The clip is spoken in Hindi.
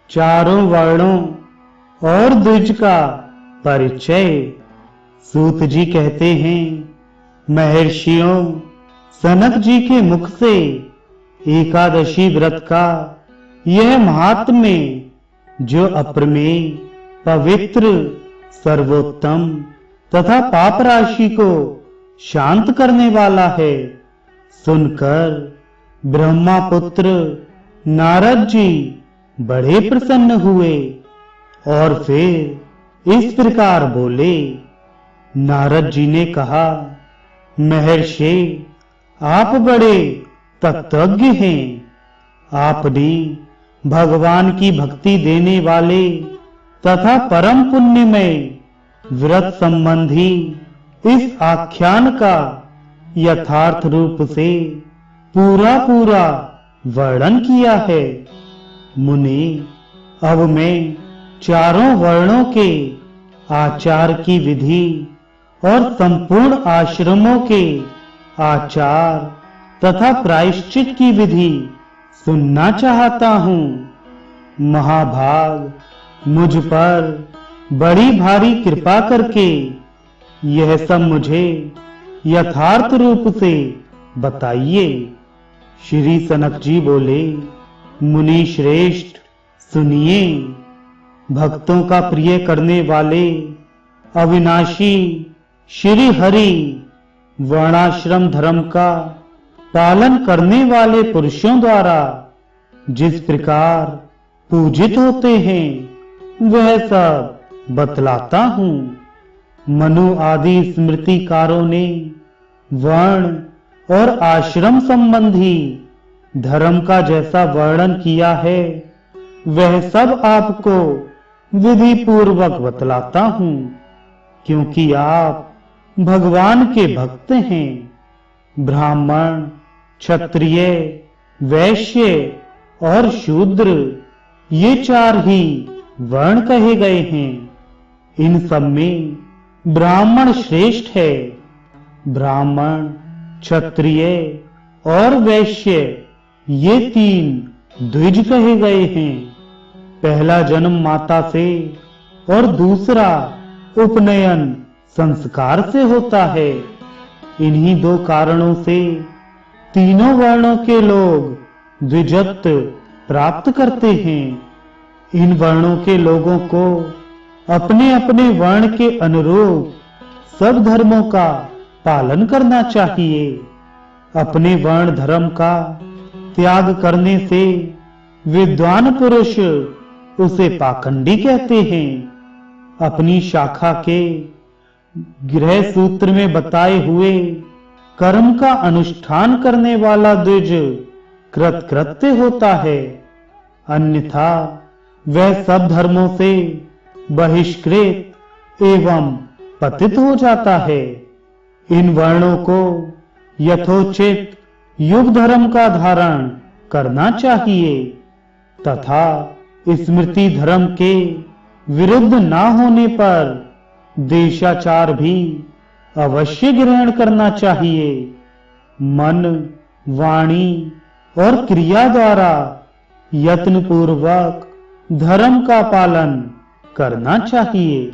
चारों वर्णों और द्विज का परिचय। सूत जी कहते हैं, महर्षियों सनक जी के मुख से एकादशी व्रत का यह महात्म्य जो अप्रमेय, पवित्र, सर्वोत्तम तथा पाप राशि को शांत करने वाला है, सुनकर ब्रह्मापुत्र नारद जी बड़े प्रसन्न हुए और फिर इस प्रकार बोले। नारद जी ने कहा, महर्षि आप बड़े तत्वज्ञ हैं। आपने भगवान की भक्ति देने वाले तथा परम पुण्यमय व्रत संबंधी इस आख्यान का यथार्थ रूप से पूरा पूरा वर्णन किया है। मुनि, अब मैं चारों वर्णों के आचार की विधि और संपूर्ण आश्रमों के आचार तथा प्रायश्चित की विधि सुनना चाहता हूँ। महाभाग मुझ पर बड़ी भारी कृपा करके यह सब मुझे यथार्थ रूप से बताइए। श्री सनक जी बोले, मुनि श्रेष्ठ सुनिए। भक्तों का प्रिय करने वाले अविनाशी श्री हरि वर्णाश्रम धर्म का पालन करने वाले पुरुषों द्वारा जिस प्रकार पूजित होते हैं वह सब बतलाता हूँ। मनु आदि स्मृतिकारों ने वर्ण और आश्रम संबंधी धर्म का जैसा वर्णन किया है वह सब आपको विधि पूर्वक बतलाता हूँ, क्योंकि आप भगवान के भक्त हैं। ब्राह्मण, क्षत्रिय, वैश्य और शूद्र ये चार ही वर्ण कहे गए हैं। इन सब में ब्राह्मण श्रेष्ठ है। ब्राह्मण, क्षत्रिय और वैश्य ये तीन द्विज कहे गए हैं। पहला जन्म माता से और दूसरा उपनयन संस्कार से होता है। इन्हीं दो कारणों से तीनों वर्णों के लोग द्विजत्व प्राप्त करते हैं। इन वर्णों के लोगों को अपने अपने वर्ण के अनुरूप सब धर्मों का पालन करना चाहिए। अपने वर्ण धर्म का त्याग करने से विद्वान पुरुष उसे पाखंडी कहते हैं। अपनी शाखा के गृह सूत्र में बताए हुए कर्म का अनुष्ठान करने वाला द्विज कृतकृत्य होता है, अन्यथा वह सब धर्मों से बहिष्कृत एवं पतित हो जाता है। इन वर्णों को यथोचित युग धर्म का धारण करना चाहिए तथा स्मृति धर्म के विरुद्ध ना होने पर देशाचार भी अवश्य ग्रहण करना चाहिए। मन, वाणी और क्रिया द्वारा यत्न पूर्वक धर्म का पालन करना चाहिए।